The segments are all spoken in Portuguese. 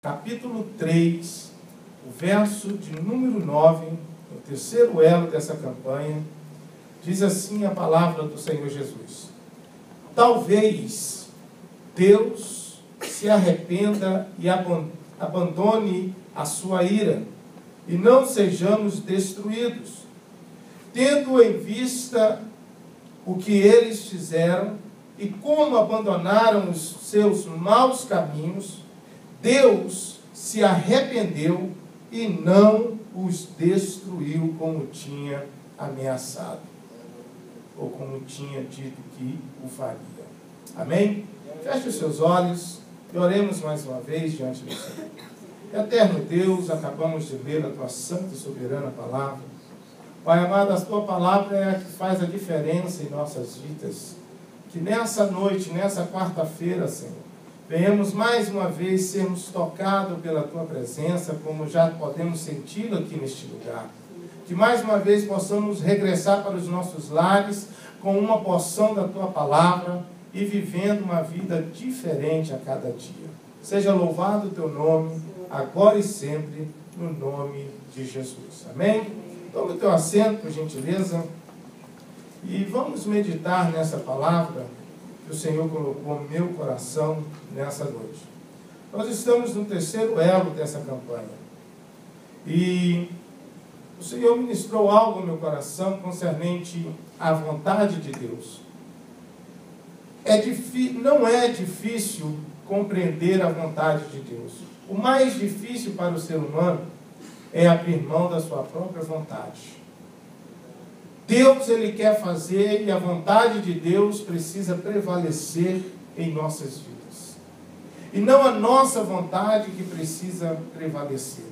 capítulo 3, o verso de número 9, o terceiro elo dessa campanha, diz assim a palavra do Senhor Jesus: talvez Deus se arrependa e abandone a sua ira, e não sejamos destruídos, tendo em vista o que eles fizeram e como abandonaram os seus maus caminhos. Deus se arrependeu e não os destruiu como tinha ameaçado, ou como tinha dito que o faria. Amém? Feche os seus olhos e oremos mais uma vez diante do Senhor. Eterno Deus, acabamos de ler a Tua santa e soberana palavra. Pai amado, a Tua palavra é a que faz a diferença em nossas vidas. Que nessa noite, nessa quarta-feira, Senhor, venhamos mais uma vez sermos tocados pela Tua presença, como já podemos senti-lo aqui neste lugar. Que mais uma vez possamos regressar para os nossos lares com uma porção da Tua palavra e vivendo uma vida diferente a cada dia. Seja louvado o Teu nome, agora e sempre, no nome de Jesus. Amém? Tome o teu assento, por gentileza, e vamos meditar nessa palavra que o Senhor colocou no meu coração nessa noite. Nós estamos no terceiro elo dessa campanha, e o Senhor ministrou algo no meu coração concernente à vontade de Deus. Não é difícil compreender a vontade de Deus. O mais difícil para o ser humano é abrir mão da sua própria vontade. Deus, Ele quer fazer, e a vontade de Deus precisa prevalecer em nossas vidas. E não a nossa vontade que precisa prevalecer.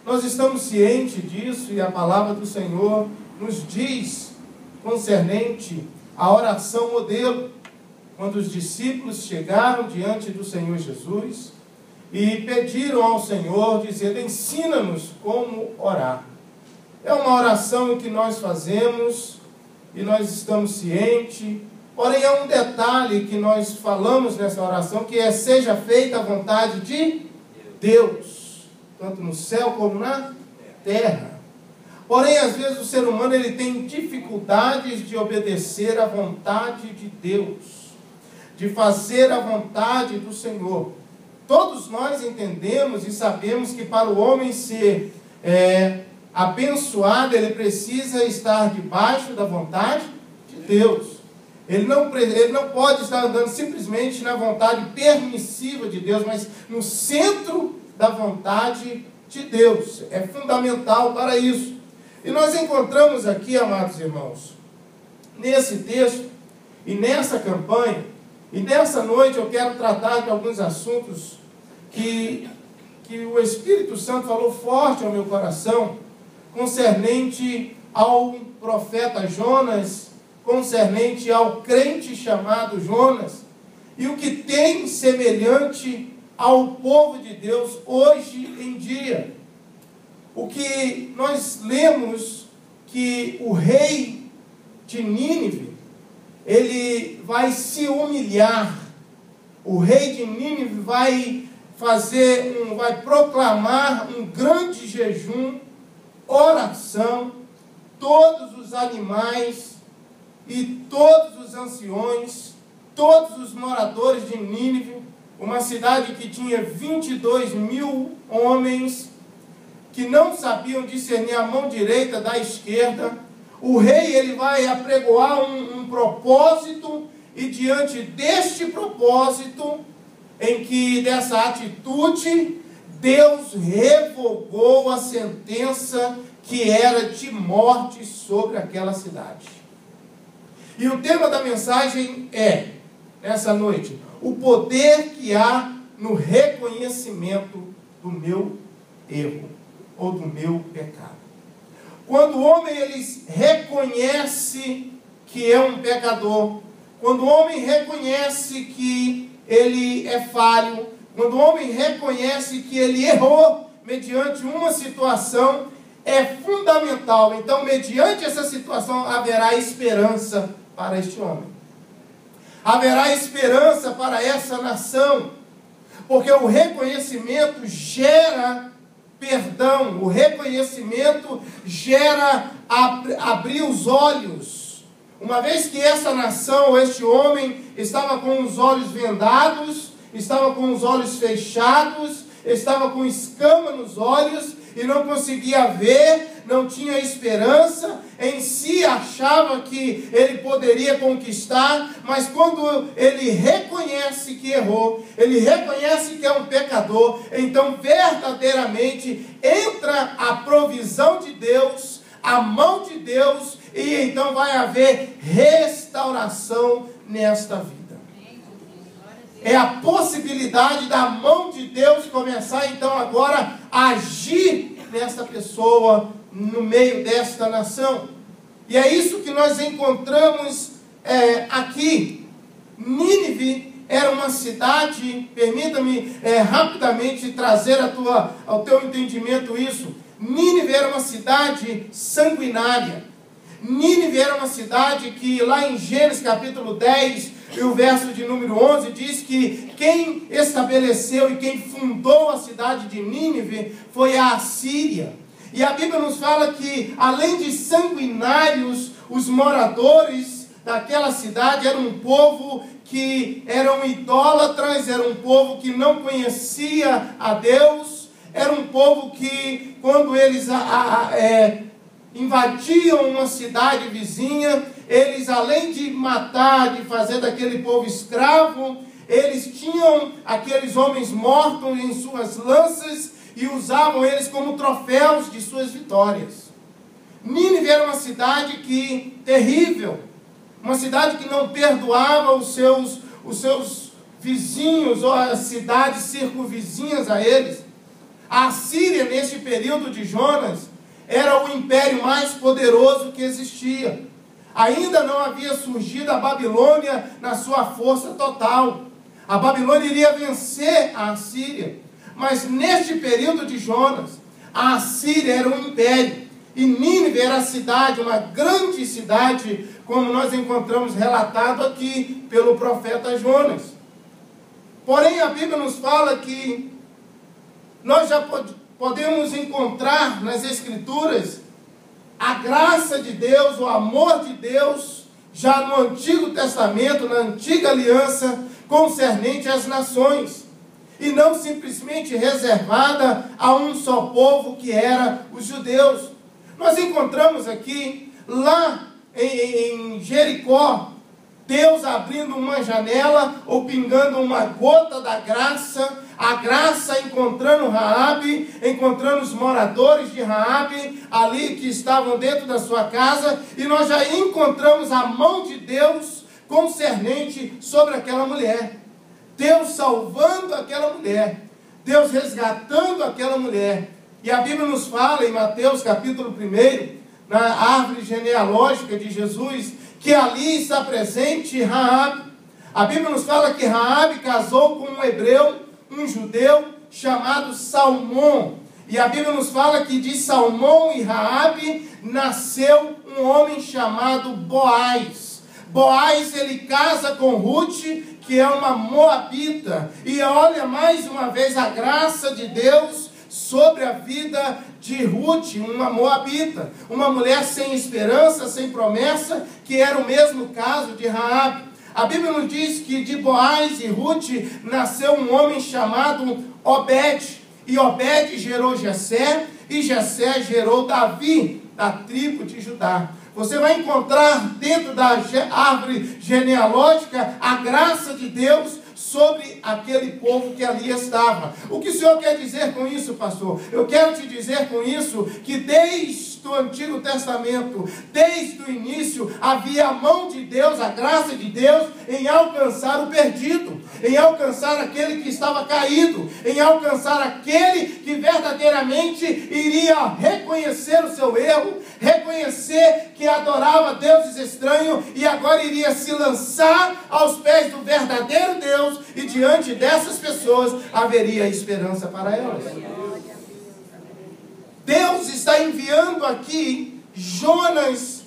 Nós estamos cientes disso, e a palavra do Senhor nos diz concernente à oração modelo, quando os discípulos chegaram diante do Senhor Jesus e pediram ao Senhor, dizendo: ensina-nos como orar. É uma oração que nós fazemos e nós estamos cientes, porém há um detalhe que nós falamos nessa oração, que é: seja feita a vontade de Deus, tanto no céu como na terra. Porém, às vezes o ser humano ele tem dificuldades de obedecer à vontade de Deus, de fazer a vontade do Senhor. Todos nós entendemos e sabemos que para o homem ser abençoado, ele precisa estar debaixo da vontade de Deus. Ele não pode estar andando simplesmente na vontade permissiva de Deus, mas no centro da vontade de Deus. É fundamental para isso. E nós encontramos aqui, amados irmãos, nesse texto e nessa campanha, e nessa noite eu quero tratar de alguns assuntos que o Espírito Santo falou forte ao meu coração, concernente ao profeta Jonas, concernente ao crente chamado Jonas, e o que tem semelhante ao povo de Deus hoje em dia. O que nós lemos, que o rei de Nínive, ele vai se humilhar. O rei de Nínive vai proclamar um grande jejum, oração. Todos os animais e todos os anciões, todos os moradores de Nínive, uma cidade que tinha 22 mil homens, que não sabiam discernir a mão direita da esquerda. O rei ele vai apregoar um propósito, e diante deste propósito, dessa atitude, Deus revogou a sentença que era de morte sobre aquela cidade. E o tema da mensagem é, nessa noite, o poder que há no reconhecimento do meu erro, ou do meu pecado. Quando o homem ele reconhece que é um pecador, quando o homem reconhece que ele é falho, quando o homem reconhece que ele errou mediante uma situação, é fundamental. Então, mediante essa situação, haverá esperança para este homem. Haverá esperança para essa nação. Porque o reconhecimento gera perdão, o reconhecimento gera abrir os olhos. Uma vez que essa nação, este homem, estava com os olhos vendados, estava com os olhos fechados, estava com escama nos olhos e não conseguia ver, não tinha esperança, em si achava que ele poderia conquistar, mas quando ele reconhece que errou, ele reconhece que é um pecador, então verdadeiramente entra a provisão de Deus, a mão de Deus, e então vai haver restauração nesta vida. É a possibilidade da mão de Deus começar então agora a agir nesta pessoa, no meio desta nação. E é isso que nós encontramos aqui. Nínive era uma cidade, permita-me rapidamente trazer ao teu entendimento isso. Nínive era uma cidade sanguinária. Nínive era uma cidade que lá em Gênesis capítulo 10, e o verso de número 11 diz que quem estabeleceu e quem fundou a cidade de Nínive foi a Assíria. E a Bíblia nos fala que, além de sanguinários, os moradores daquela cidade eram um povo que eram idólatras, era um povo que não conhecia a Deus, era um povo que, quando eles invadiam uma cidade vizinha, eles, além de matar, de fazer daquele povo escravo, eles tinham aqueles homens mortos em suas lanças e usavam eles como troféus de suas vitórias. Nínive era uma cidade terrível, uma cidade que não perdoava os seus vizinhos ou as cidades circunvizinhas a eles. A Assíria, neste período de Jonas, era o império mais poderoso que existia. Ainda não havia surgido a Babilônia na sua força total. A Babilônia iria vencer a Assíria. Mas neste período de Jonas, a Assíria era um império. E Nínive era a cidade, uma grande cidade, como nós encontramos relatado aqui pelo profeta Jonas. Porém, a Bíblia nos fala que nós já podemos encontrar nas Escrituras a graça de Deus, o amor de Deus, já no Antigo Testamento, na Antiga Aliança, concernente às nações. E não simplesmente reservada a um só povo, que era os judeus. Nós encontramos aqui, lá em Jericó, Deus abrindo uma janela, ou pingando uma gota da graça, a graça encontrando Raabe, encontrando os moradores de Raabe, ali que estavam dentro da sua casa, e nós já encontramos a mão de Deus concernente sobre aquela mulher. Deus salvando aquela mulher, Deus resgatando aquela mulher. E a Bíblia nos fala em Mateus capítulo 1, na árvore genealógica de Jesus, que ali está presente Raabe. A Bíblia nos fala que Raabe casou com um hebreu, um judeu, chamado Salmão. E a Bíblia nos fala que de Salmão e Raabe nasceu um homem chamado Boaz. Boaz, ele casa com Ruth, que é uma moabita. E olha mais uma vez a graça de Deus sobre a vida de Ruth, uma moabita, uma mulher sem esperança, sem promessa, que era o mesmo caso de Raabe. A Bíblia nos diz que de Boaz e Ruth nasceu um homem chamado Obed, e Obed gerou Jessé, e Jessé gerou Davi, da tribo de Judá. Você vai encontrar dentro da árvore genealógica a graça de Deus sobre aquele povo que ali estava. O que o Senhor quer dizer com isso, pastor? Eu quero te dizer com isso que desde o Antigo Testamento, desde o início, havia a mão de Deus, a graça de Deus em alcançar o perdido, em alcançar aquele que estava caído, em alcançar aquele que verdadeiramente iria reconhecer o seu erro, reconhecer que adorava deuses estranhos e agora iria se lançar aos pés do verdadeiro Deus, e diante dessas pessoas haveria esperança para elas. Deus está enviando aqui Jonas,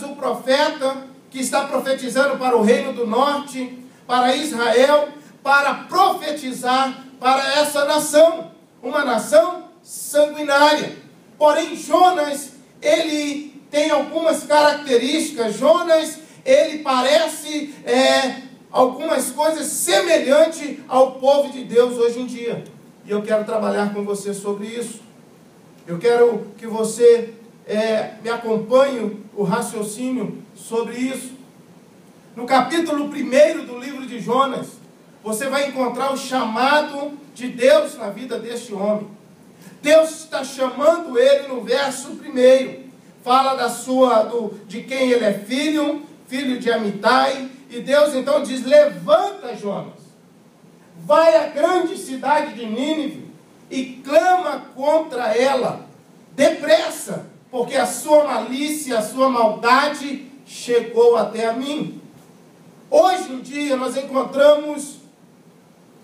o profeta, que está profetizando para o reino do norte, para Israel, para profetizar para essa nação, uma nação sanguinária. Porém, Jonas, ele tem algumas características. Jonas, ele parece algumas coisas semelhantes ao povo de Deus hoje em dia. E eu quero trabalhar com você sobre isso. Eu quero que você me acompanhe o raciocínio sobre isso. No capítulo 1 do livro de Jonas, você vai encontrar o chamado de Deus na vida deste homem. Deus está chamando ele no verso 1. Fala de quem ele é filho de Amitai. E Deus então diz: levanta, Jonas, vai à grande cidade de Nínive e clama contra ela, depressa, porque a sua malícia, a sua maldade chegou até a mim. Hoje em dia nós encontramos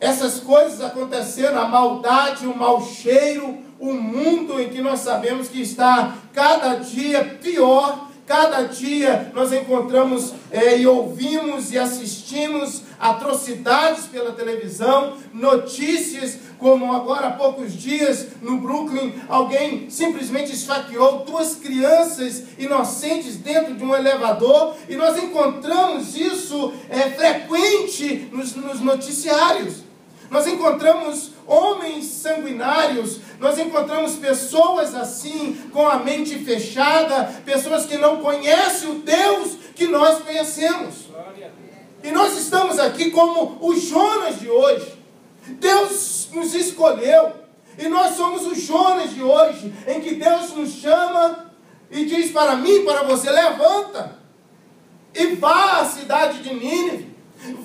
essas coisas acontecendo, a maldade, o mau cheiro, o mundo em que nós sabemos que está cada dia pior. Cada dia nós encontramos e ouvimos e assistimos atrocidades pela televisão, notícias como agora há poucos dias no Brooklyn, alguém simplesmente esfaqueou 2 crianças inocentes dentro de um elevador, e nós encontramos isso frequente nos noticiários. Nós encontramos homens sanguinários, nós encontramos pessoas assim, com a mente fechada, pessoas que não conhecem o Deus que nós conhecemos. E nós estamos aqui como os Jonas de hoje. Deus nos escolheu, e nós somos os Jonas de hoje, em que Deus nos chama e diz para mim e para você: levanta e vá à cidade de Nínive.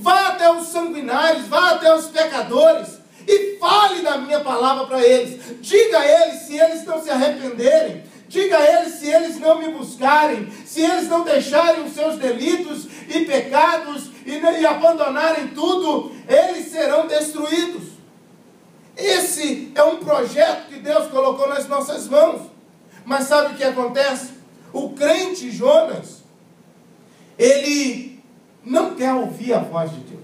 Vá até os sanguinários, vá até os pecadores e fale da minha palavra para eles. Diga a eles, se eles não se arrependerem, diga a eles, se eles não me buscarem, se eles não deixarem os seus delitos e pecados e abandonarem tudo, eles serão destruídos. Esse é um projeto que Deus colocou nas nossas mãos. Mas sabe o que acontece? O crente Jonas, ele não quer ouvir a voz de Deus.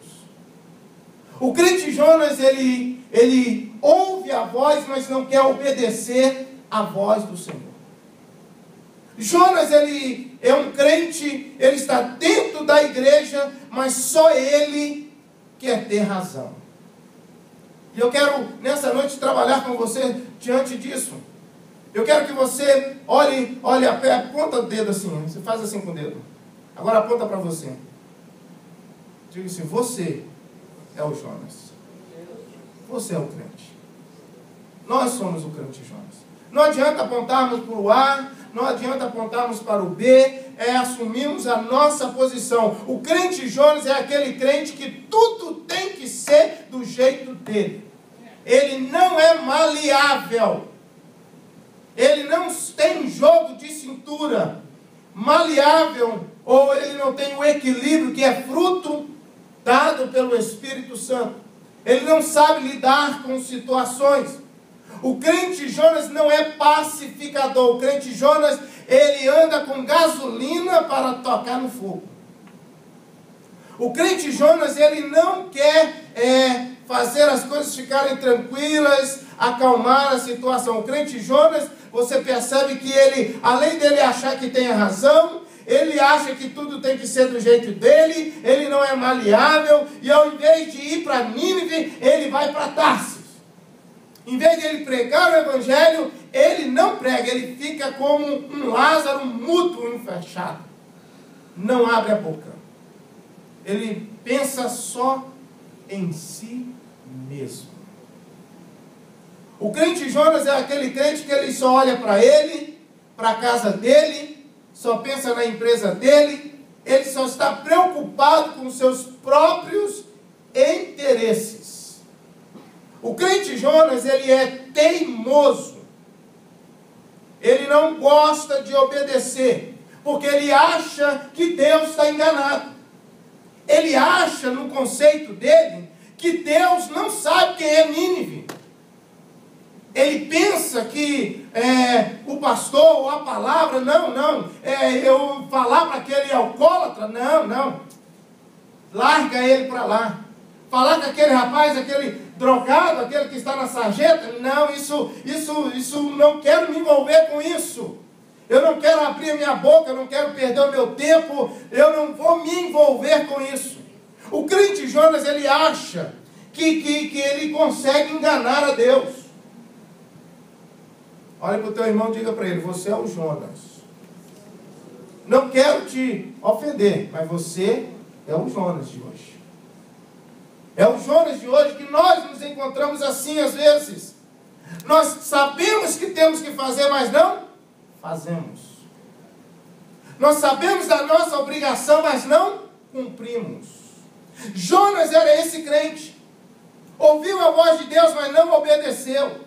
O crente Jonas, ele ouve a voz, mas não quer obedecer a voz do Senhor. Jonas, ele é um crente, ele está dentro da igreja, mas só ele quer ter razão. E eu quero, nessa noite, trabalhar com você diante disso. Eu quero que você olhe, aponta o dedo assim, você faz assim com o dedo. Agora aponta para você. Diga assim: você é o Jonas. Você é o crente. Nós somos o crente Jonas. Não adianta apontarmos para o A, não adianta apontarmos para o B, assumirmos a nossa posição. O crente Jonas é aquele crente que tudo tem que ser do jeito dele. Ele não é maleável. Ele não tem jogo de cintura. Maleável, ou ele não tem o equilíbrio que é fruto dado pelo Espírito Santo. Ele não sabe lidar com situações. O crente Jonas não é pacificador. O crente Jonas, ele anda com gasolina para tocar no fogo. O crente Jonas, ele não quer fazer as coisas ficarem tranquilas, acalmar a situação. O crente Jonas, você percebe que ele, além dele achar que tem a razão, ele acha que tudo tem que ser do jeito dele, ele não é maleável, e ao invés de ir para Nínive, ele vai para Tarsis. Em vez de ele pregar o evangelho, ele não prega, ele fica como um Lázaro mudo e fechado. Não abre a boca. Ele pensa só em si mesmo. O crente Jonas é aquele crente que ele só olha para ele, para a casa dele, só pensa na empresa dele, ele só está preocupado com os seus próprios interesses. O crente Jonas, ele é teimoso. Ele não gosta de obedecer, porque ele acha que Deus está enganado. Ele acha, no conceito dele, que Deus não sabe quem é Nínive. Ele pensa que o pastor ou a palavra, eu falar para aquele alcoólatra, não, larga ele para lá. Falar com aquele rapaz, aquele drogado, aquele que está na sarjeta, não, isso não quero me envolver com isso. Eu não quero abrir a minha boca, eu não quero perder o meu tempo, eu não vou me envolver com isso. O crente Jonas, ele acha que ele consegue enganar a Deus. Olha para o teu irmão e diga para ele, você é o Jonas. Não quero te ofender, mas você é o Jonas de hoje. É o Jonas de hoje que nós nos encontramos assim às vezes. Nós sabemos que temos que fazer, mas não fazemos. Nós sabemos da nossa obrigação, mas não cumprimos. Jonas era esse crente. Ouviu a voz de Deus, mas não obedeceu.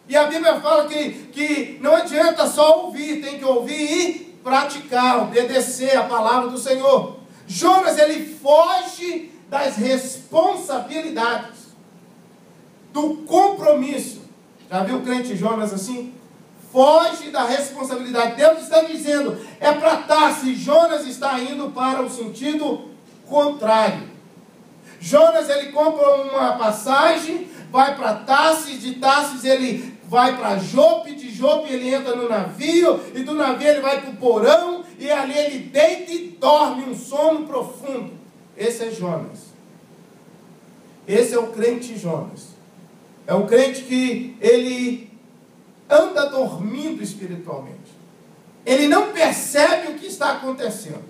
E a Bíblia fala que não adianta só ouvir, tem que ouvir e praticar, obedecer a palavra do Senhor. Jonas, ele foge das responsabilidades, do compromisso. Já viu o crente Jonas assim? Foge da responsabilidade. Deus está dizendo, é para Tarsis. Jonas está indo para o sentido contrário. Jonas, ele compra uma passagem, vai para Tarsis, de Tarsis ele vai para Jope, de Jope ele entra no navio, e do navio ele vai para o porão, e ali ele deita e dorme um sono profundo. Esse é Jonas. Esse é o crente Jonas. É um crente que ele anda dormindo espiritualmente. Ele não percebe o que está acontecendo.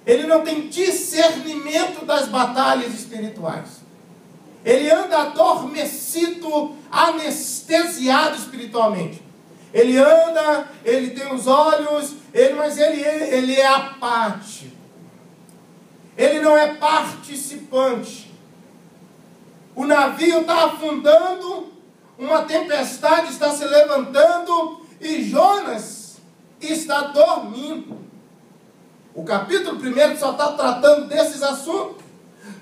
Ele não tem discernimento das batalhas espirituais. Ele anda adormecido, anestesiado espiritualmente. Ele anda, ele tem os olhos, mas ele é apático. Ele não é participante. O navio está afundando, uma tempestade está se levantando e Jonas está dormindo. O capítulo 1 só está tratando desses assuntos.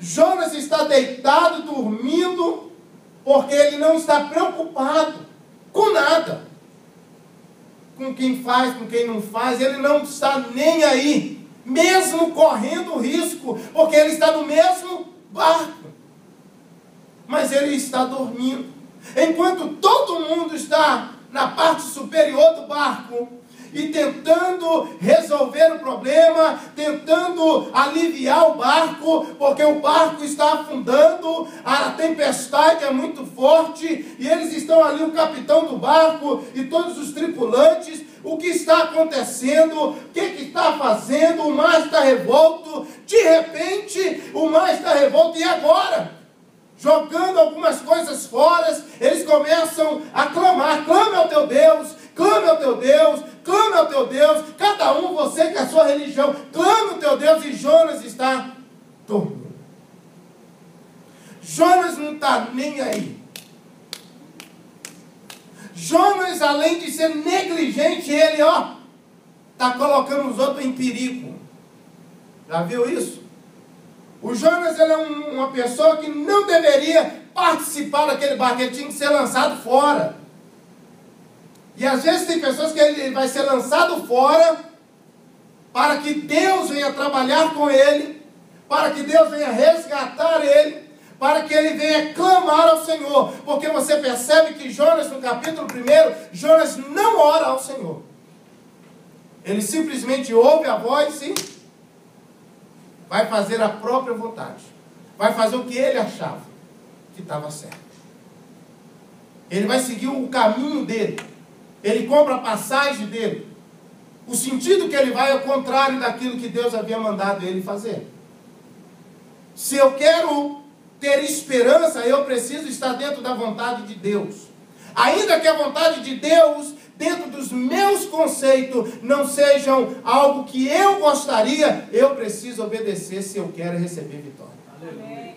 Jonas está deitado, dormindo, porque ele não está preocupado com nada. Com quem faz, com quem não faz, ele não está nem aí. Mesmo correndo risco, porque ele está no mesmo barco. Mas ele está dormindo. Enquanto todo mundo está na parte superior do barco e tentando resolver o problema, tentando aliviar o barco, porque o barco está afundando, a tempestade é muito forte, e eles estão ali, o capitão do barco e todos os tripulantes. O que está acontecendo? O que está fazendo? O mar está revolto. De repente, o mar está revolto. E agora? Jogando algumas coisas fora, eles começam a clamar. Clame ao teu Deus, clame ao teu Deus, clame ao teu Deus. Cada um, você com a sua religião, clame ao teu Deus. E Jonas está dormindo. Jonas não está nem aí. Jonas, além de ser negligente, ele, está colocando os outros em perigo. Já viu isso? O Jonas, ele é uma pessoa que não deveria participar daquele barco, ele tinha que ser lançado fora. E às vezes tem pessoas que ele vai ser lançado fora para que Deus venha trabalhar com ele, para que Deus venha resgatar ele, para que ele venha clamar ao Senhor. Porque você percebe que Jonas, no capítulo 1, Jonas não ora ao Senhor. Ele simplesmente ouve a voz e vai fazer a própria vontade. Vai fazer o que ele achava que estava certo. Ele vai seguir o caminho dele. Ele compra a passagem dele. O sentido que ele vai é o contrário daquilo que Deus havia mandado ele fazer. Se eu quero ter esperança, eu preciso estar dentro da vontade de Deus. Ainda que a vontade de Deus, dentro dos meus conceitos, não sejam algo que eu gostaria, eu preciso obedecer se eu quero receber vitória. Aleluia.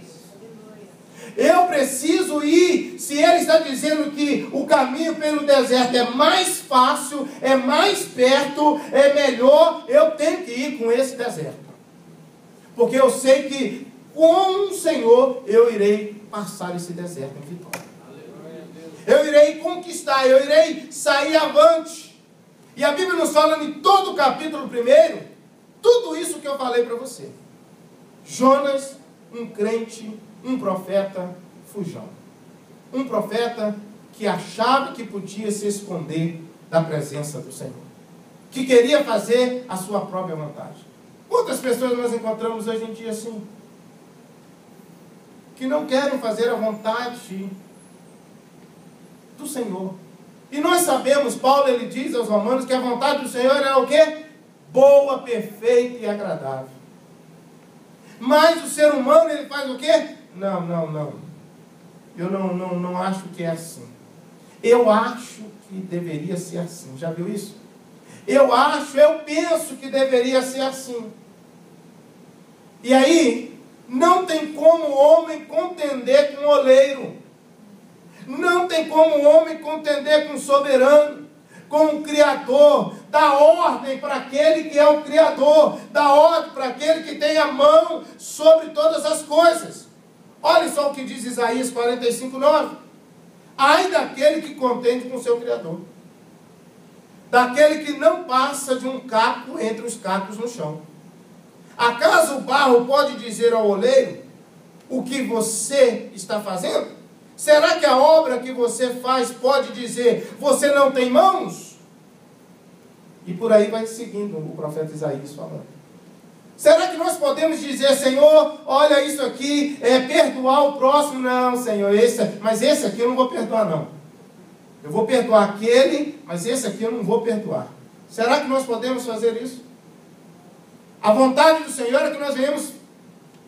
Eu preciso ir, se ele está dizendo que o caminho pelo deserto é mais fácil, é mais perto, é melhor, eu tenho que ir com esse deserto. Porque eu sei que com o Senhor eu irei passar esse deserto em vitória. Eu irei conquistar, eu irei sair avante. E a Bíblia nos fala em todo o capítulo 1, tudo isso que eu falei para você. Jonas, um crente, um profeta fujão. Um profeta que achava que podia se esconder da presença do Senhor. Que queria fazer a sua própria vontade. Quantas pessoas nós encontramos hoje em dia assim? Que não querem fazer a vontade do Senhor. E nós sabemos, Paulo ele diz aos romanos que a vontade do Senhor é o quê? Boa, perfeita e agradável. Mas o ser humano ele faz o quê? Não. Eu não acho que é assim. Eu acho que deveria ser assim. Já viu isso? Eu penso que deveria ser assim. E aí, não tem como o homem contender com o oleiro. Não tem como o homem contender com o soberano, com o Criador. Dá ordem para aquele que é o Criador. Dá ordem para aquele que tem a mão sobre todas as coisas. Olha só o que diz Isaías 45:9. Ai daquele que contende com o seu Criador. Daquele que não passa de um caco entre os cacos no chão. Acaso o barro pode dizer ao oleiro o que você está fazendo? Será que a obra que você faz pode dizer, você não tem mãos? E por aí vai seguindo o profeta Isaías falando. Será que nós podemos dizer, Senhor, olha isso aqui, perdoar o próximo? Não, Senhor, mas esse aqui eu não vou perdoar não. Eu vou perdoar aquele, mas esse aqui eu não vou perdoar. Será que nós podemos fazer isso? A vontade do Senhor é que nós venhamos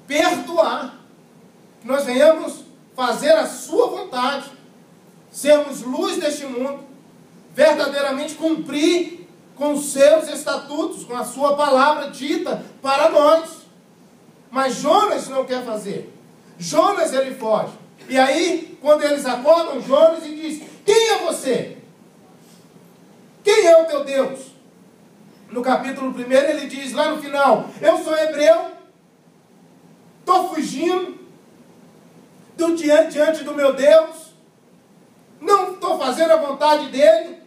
perdoar. Que nós venhamos fazer a sua vontade. Sermos luz deste mundo. Verdadeiramente cumprir com os seus estatutos, com a sua palavra dita para nós. Mas Jonas não quer fazer. Jonas ele foge. E aí, quando eles acordam Jonas e diz, quem é você? Quem é o teu Deus? No capítulo 1 ele diz lá no final, eu sou hebreu, estou fugindo diante do meu Deus, não estou fazendo a vontade dele,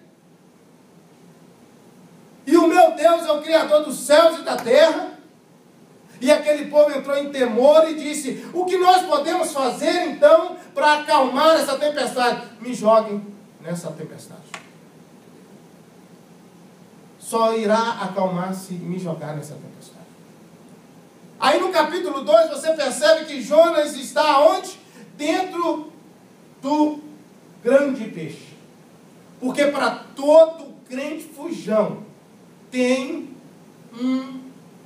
e o meu Deus é o Criador dos céus e da terra. E aquele povo entrou em temor e disse, o que nós podemos fazer então para acalmar essa tempestade? Me joguem nessa tempestade. Só irá acalmar se me jogar nessa tempestade. Aí no capítulo 2 você percebe que Jonas está onde? Dentro do grande peixe. Porque para todo crente fujão tem um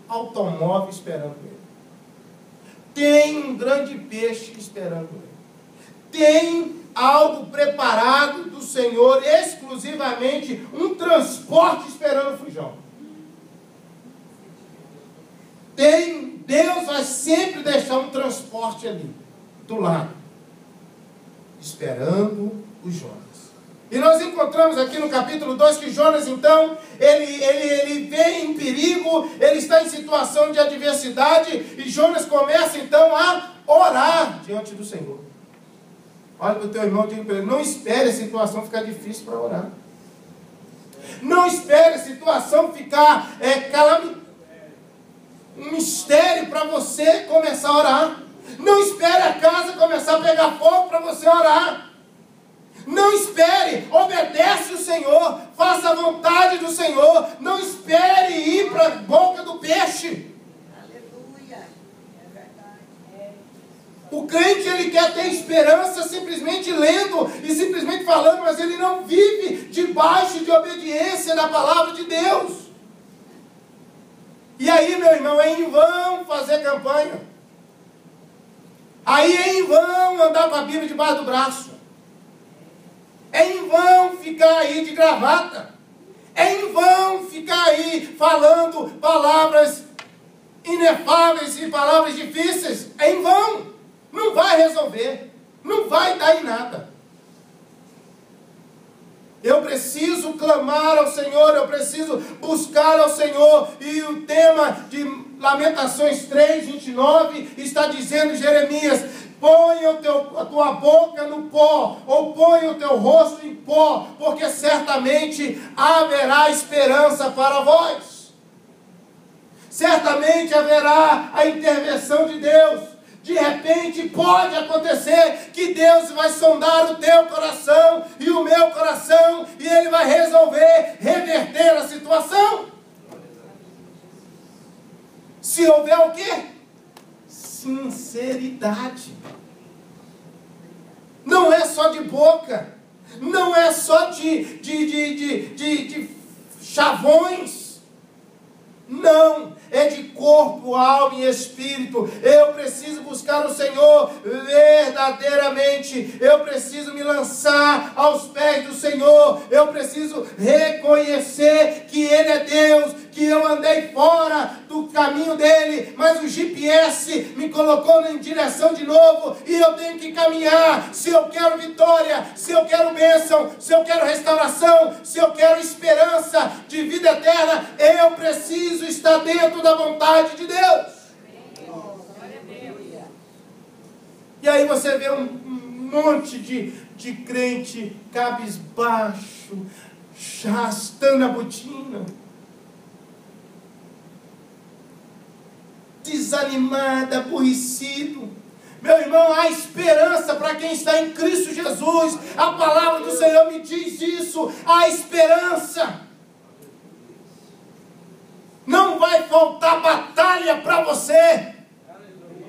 automóvel esperando ele. Tem um grande peixe esperando ele. Tem algo preparado do Senhor, exclusivamente um transporte esperando o fujão. Deus vai sempre deixar um transporte ali, do lado, esperando o Jonas. E nós encontramos aqui no capítulo 2 que Jonas, então, ele vê em perigo, ele está em situação de adversidade, e Jonas começa, então, a orar diante do Senhor. Olha para o teu irmão e diga para ele, não espere a situação ficar difícil para orar. Não espere a situação ficar um mistério para você começar a orar. Não espere a casa começar a pegar fogo para você orar. Não espere, obedece o Senhor, faça a vontade do Senhor. Não espere ir para a boca do peixe. Aleluia, é verdade. O crente ele quer ter esperança simplesmente lendo e simplesmente falando, mas ele não vive debaixo de obediência da palavra de Deus. E aí, meu irmão, é em vão fazer campanha. Aí é em vão andar com a Bíblia debaixo do braço. É em vão ficar aí de gravata. É em vão ficar aí falando palavras inefáveis e palavras difíceis. É em vão. Não vai resolver. Não vai dar em nada. Eu preciso clamar ao Senhor, eu preciso buscar ao Senhor. E o tema de Lamentações 3:29 está dizendo, Jeremias, põe a tua boca no pó, ou põe o teu rosto em pó, porque certamente haverá esperança para vós. Certamente haverá a intervenção de Deus. De repente pode acontecer que Deus vai sondar o teu coração e o meu coração e Ele vai resolver reverter a situação. Se houver o quê? Sinceridade. Não é só de boca, não é só de chavões. Não, é de corpo, alma e espírito. Eu preciso buscar o Senhor verdadeiramente. Eu preciso me lançar aos pés do Senhor. Eu preciso reconhecer que Ele é Deus, que eu andei fora do caminho dEle, mas o GPS me colocou em direção de novo e eu tenho que caminhar. Se eu quero vitória, se eu quero bênção, se eu quero restauração, se eu quero esperança de vida eterna, eu preciso estar dentro da vontade de Deus. E aí você vê um monte de crente cabisbaixo, arrastando a botina, desanimado, aborrecido. Meu irmão, há esperança para quem está em Cristo Jesus. A palavra do Senhor me diz isso. Há esperança. Não vai faltar batalha para você.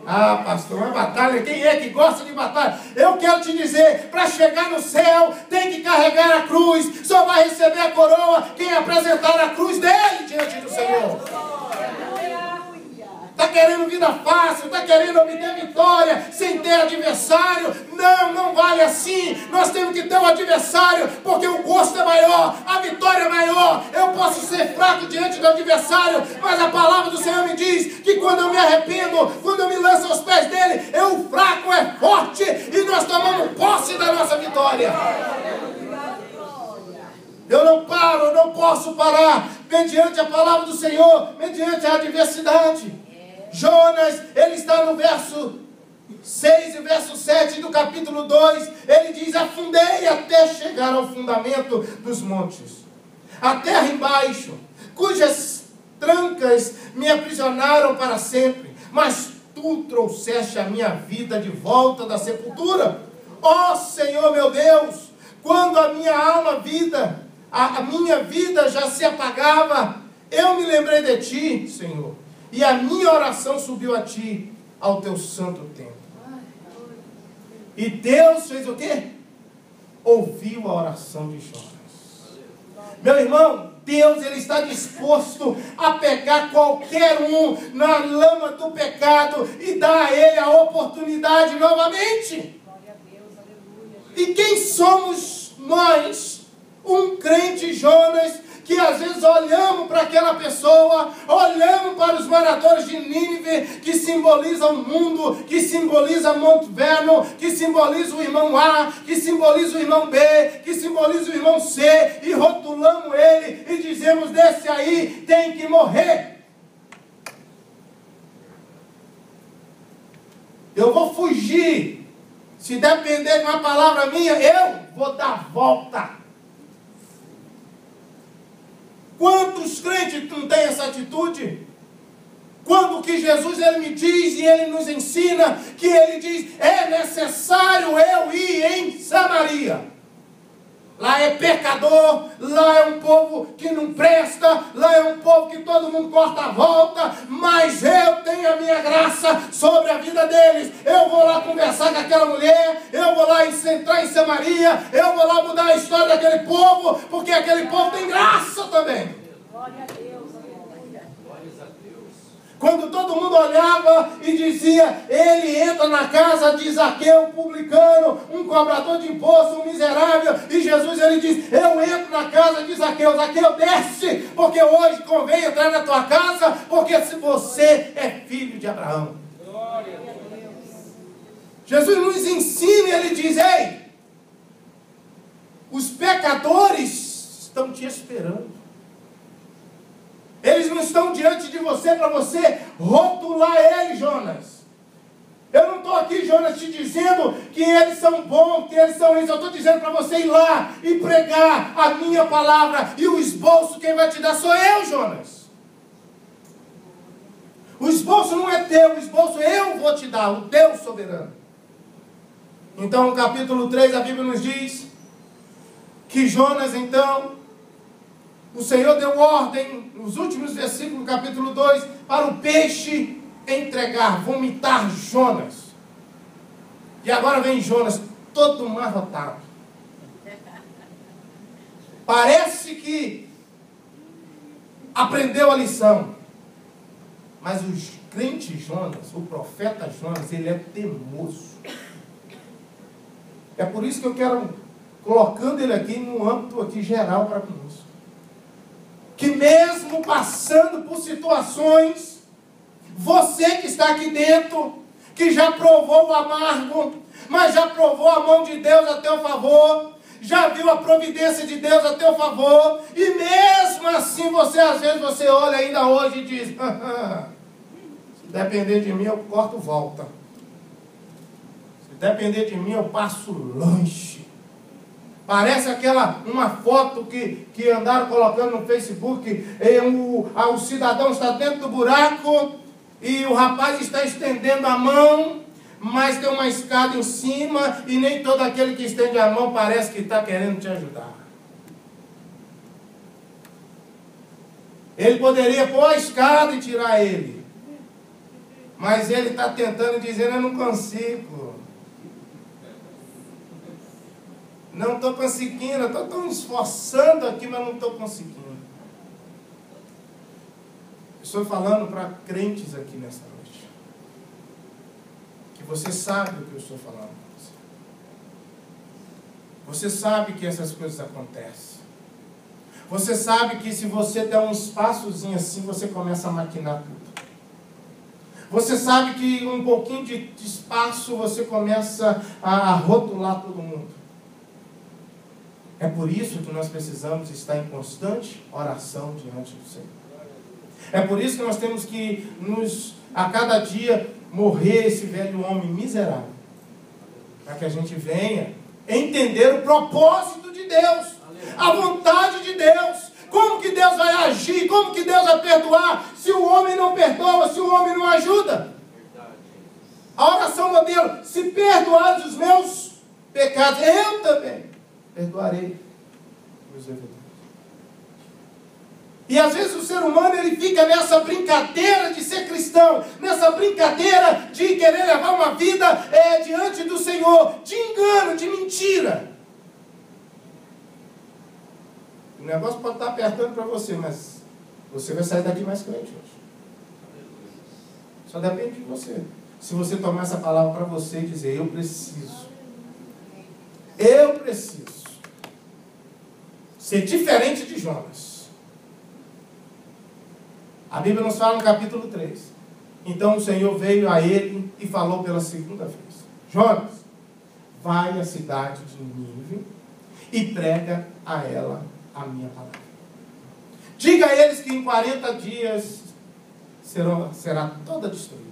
Ah, pastor, uma batalha, quem é que gosta de batalha? Eu quero te dizer, para chegar no céu, tem que carregar a cruz. Só vai receber a coroa quem apresentar a cruz dele diante do Senhor. Está querendo vida fácil, está querendo obter vitória sem ter adversário. Não, não vale assim. Nós temos que ter um adversário, porque o gosto é maior, a vitória é maior. Eu posso ser fraco diante do adversário, mas a palavra do Senhor me diz que quando eu me arrependo, quando eu me lanço aos pés dele, o fraco é forte e nós tomamos posse da nossa vitória. Eu não paro, eu não posso parar mediante a palavra do Senhor, mediante a adversidade. Jonas, ele está no verso 6 e verso 7 do capítulo 2, ele diz: afundei até chegar ao fundamento dos montes, a terra embaixo, cujas trancas me aprisionaram para sempre, mas tu trouxeste a minha vida de volta da sepultura. Ó Senhor meu Deus, quando a minha a minha vida já se apagava, eu me lembrei de ti, Senhor, e a minha oração subiu a ti, ao teu santo templo. E Deus fez o quê? Ouviu a oração de Jonas. Meu irmão, Deus, ele está disposto a pegar qualquer um na lama do pecado e dar a ele a oportunidade novamente. E quem somos nós? Um crente Jonas, que às vezes olhamos para aquela pessoa, olhamos para os moradores de Nínive, que simbolizam o mundo, que simboliza Monte Vernon, que simboliza o irmão A, que simboliza o irmão B, que simboliza o irmão C, e rotulamos ele e dizemos: desse aí tem que morrer. Eu vou fugir. Se depender de uma palavra minha, eu vou dar volta. Quantos crentes não têm essa atitude? Quando que Jesus, ele me diz e ele nos ensina, que ele diz: é necessário eu ir em Samaria. Lá é pecador, lá é um povo que não presta, lá é um povo que todo mundo corta a volta, mas eu tenho a minha graça sobre a vida deles. Eu vou lá conversar com aquela mulher, eu vou lá entrar em Samaria, eu vou lá mudar a história daquele povo, porque aquele povo tem graça também. Glória a Deus, aleluia. Quando todo mundo olhava e dizia: ele entra na casa de Zaqueu, um publicano, um cobrador de imposto, um miserável, e Jesus, ele diz: eu entro na casa de Zaqueu. Zaqueu, desce, porque hoje convém entrar na tua casa, porque se você é filho de Abraão. Glória a Deus. Jesus nos ensina e ele diz: ei, os pecadores estão te esperando. Eles não estão diante de você para você rotular eles, Jonas. Eu não estou aqui, Jonas, te dizendo que eles são bons, que eles são isso. Eu estou dizendo para você ir lá e pregar a minha palavra. E o esboço quem vai te dar sou eu, Jonas. O esboço não é teu, o esboço eu vou te dar, o Deus soberano. Então, no capítulo 3, a Bíblia nos diz que Jonas, então, o Senhor deu ordem, nos últimos versículos do capítulo 2, para o peixe entregar, vomitar Jonas. E agora vem Jonas, todo marrotado. Parece que aprendeu a lição. Mas o crente Jonas, o profeta Jonas, ele é teimoso. É por isso que eu quero, colocando ele aqui no âmbito aqui geral para conosco. Que mesmo passando por situações, você que está aqui dentro, que já provou o amargo, mas já provou a mão de Deus a teu favor, já viu a providência de Deus a teu favor, e mesmo assim você, às vezes, você olha ainda hoje e diz, se depender de mim eu corto volta. Se depender de mim eu passo lanche. Parece uma foto que andaram colocando no Facebook, o cidadão está dentro do buraco, e o rapaz está estendendo a mão, mas tem uma escada em cima, e nem todo aquele que estende a mão parece que está querendo te ajudar. Ele poderia pôr a escada e tirar ele, mas ele está tentando, dizendo, eu não consigo. Não estou conseguindo, estou tão esforçando aqui, mas não estou conseguindo. Estou falando para crentes aqui nessa noite. Que você sabe o que eu estou falando para você. Você sabe que essas coisas acontecem. Você sabe que se você der um espaçozinho assim, você começa a maquinar tudo. Você sabe que um pouquinho de espaço você começa a rotular todo mundo. É por isso que nós precisamos estar em constante oração diante do Senhor. É por isso que nós temos que, a cada dia, morrer esse velho homem miserável. Para que a gente venha entender o propósito de Deus, a vontade de Deus. Como que Deus vai agir, como que Deus vai perdoar, se o homem não perdoa, se o homem não ajuda. A oração modelo, se perdoares os meus pecados, eu também perdoarei os devedores. E às vezes o ser humano ele fica nessa brincadeira de ser cristão, nessa brincadeira de querer levar uma vida diante do Senhor, de engano, de mentira. O negócio pode estar apertando para você, mas você vai sair daqui mais crente hoje. Só depende de você. Se você tomar essa palavra para você e dizer, eu preciso ser diferente de Jonas. A Bíblia nos fala no capítulo 3. Então o Senhor veio a ele e falou pela segunda vez. Jonas, vai à cidade de Nínive e prega a ela a minha palavra. Diga a eles que em 40 dias será toda destruída,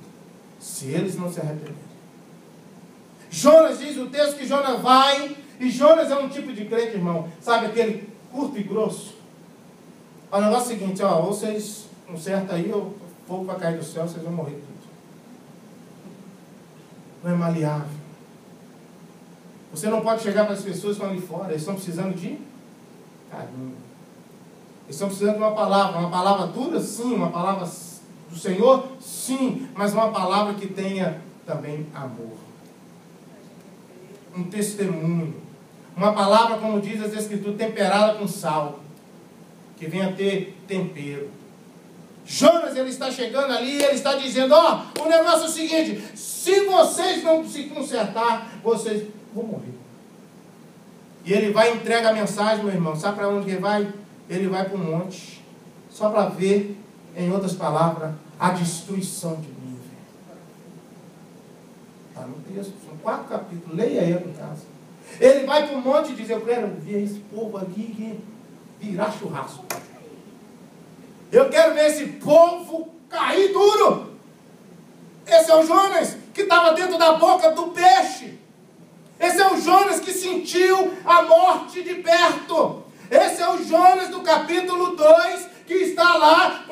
se eles não se arrependerem. Jonas, diz o texto que Jonas vai, e Jonas é um tipo de crente, irmão, sabe aquele curto e grosso? O negócio é o seguinte, ou vocês consertam aí, ou o fogo vai cair do céu, vocês vão morrer tudo. Não é maleável. Você não pode chegar para as pessoas que estão ali fora, eles estão precisando de carinho. Eles estão precisando de uma palavra dura, sim, uma palavra do Senhor, sim, mas uma palavra que tenha também amor. Um testemunho. Uma palavra, como diz as Escrituras, temperada com sal, que venha ter tempero. Jonas, ele está chegando ali, ele está dizendo, o negócio é o seguinte, se vocês não se consertar, vocês vão morrer. E ele vai e entrega a mensagem, meu irmão, sabe para onde ele vai? Ele vai para um monte, só para ver, em outras palavras, a destruição de Nínive. Está no texto, são 4 capítulos, leia aí em casa. Ele vai para um monte e diz, eu quero ver esse povo aqui virar churrasco. Eu quero ver esse povo cair duro. Esse é o Jonas que estava dentro da boca do peixe. Esse é o Jonas que sentiu a morte de perto. Esse é o Jonas do capítulo 2 que está lá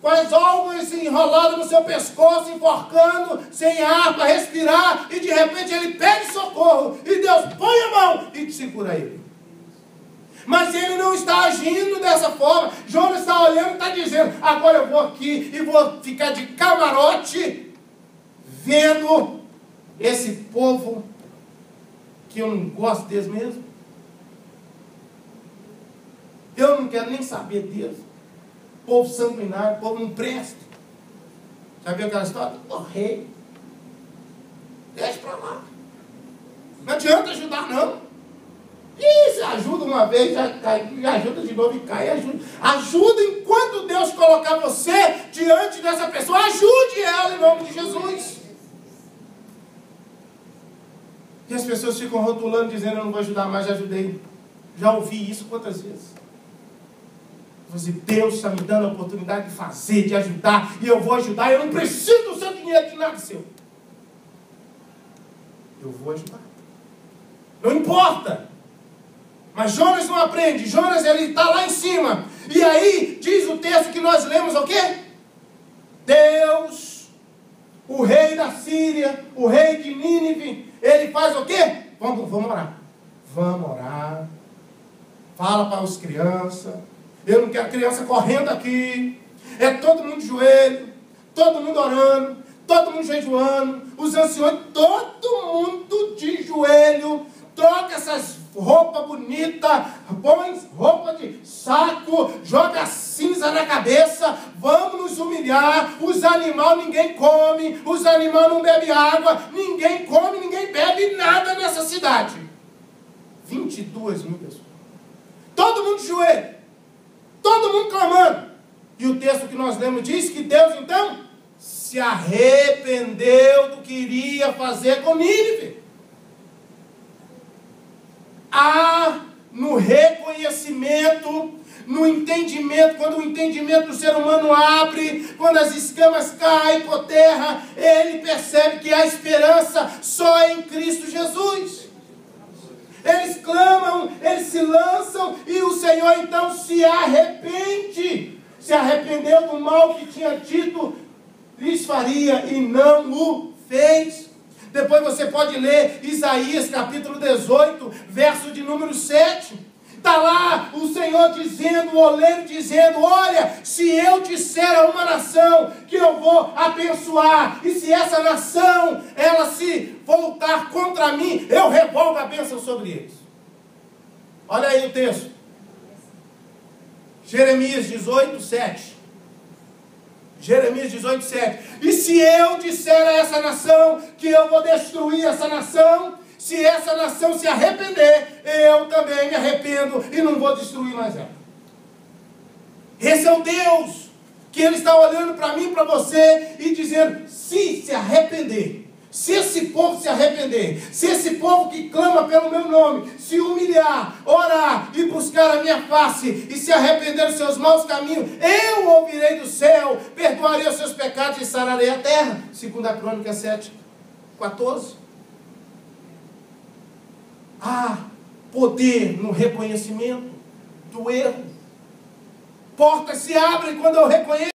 com as almas enroladas no seu pescoço, enforcando, sem ar para respirar, e de repente ele pede socorro, e Deus põe a mão e segura ele. Mas ele não está agindo dessa forma. Jonas está olhando e está dizendo: agora eu vou aqui e vou ficar de camarote, vendo esse povo que eu não gosto deles mesmo. Eu não quero nem saber deles. Povo sanguinário, povo não presta. Já viu aquela história? O rei. Deixa pra lá. Não adianta ajudar, não. E se ajuda uma vez, já cai, já ajuda de novo e cai, ajuda. Ajuda enquanto Deus colocar você diante dessa pessoa. Ajude ela em nome de Jesus. E as pessoas ficam rotulando, dizendo: eu não vou ajudar mais, já ajudei. Já ouvi isso quantas vezes? Deus está me dando a oportunidade de fazer, de ajudar, e eu vou ajudar, eu não preciso do seu dinheiro, de nada seu. Eu vou ajudar. Não importa. Mas Jonas não aprende. Jonas, ele está lá em cima. E aí, diz o texto que nós lemos o quê? Deus, o rei da Síria, o rei de Nínive, ele faz o quê? Vamos orar. Vamos orar. Fala para as crianças. Eu não quero criança correndo aqui. É todo mundo de joelho, todo mundo orando, todo mundo jejuando, os anciões, todo mundo de joelho. Troca essas roupas bonitas, põe roupa de saco, joga cinza na cabeça, vamos nos humilhar. Os animais ninguém come, os animais não bebem água, ninguém come, ninguém bebe nada nessa cidade. 22 mil pessoas. Todo mundo de joelho, todo mundo clamando. E o texto que nós lemos diz que Deus então se arrependeu do que iria fazer com Nínive. Há no reconhecimento, no entendimento, quando o entendimento do ser humano abre, quando as escamas caem por terra, ele percebe que há esperança só em Cristo Jesus. Eles clamam, eles se lançam, e o Senhor então se arrepende. Se arrependeu do mal que tinha dito lhes faria e não o fez. Depois você pode ler Isaías capítulo 18, verso de número 7. Está lá o Senhor dizendo, o oleiro dizendo: olha, se eu disser a uma nação que eu vou abençoar, e se essa nação, ela se voltar contra mim, eu revogo a bênção sobre eles. Olha aí o texto. Jeremias 18, 7. Jeremias 18, 7. E se eu disser a essa nação que eu vou destruir essa nação, se essa nação se arrepender, eu também me arrependo e não vou destruir mais ela. Esse é o Deus que Ele está olhando para mim, para você, e dizendo: se arrepender, se esse povo se arrepender, se esse povo que clama pelo meu nome se humilhar, orar e buscar a minha face e se arrepender dos seus maus caminhos, eu ouvirei do céu, perdoarei os seus pecados e sararei a terra. 2 Crônicas 7, 14. Há poder no reconhecimento do erro. Portas se abrem quando eu reconheço.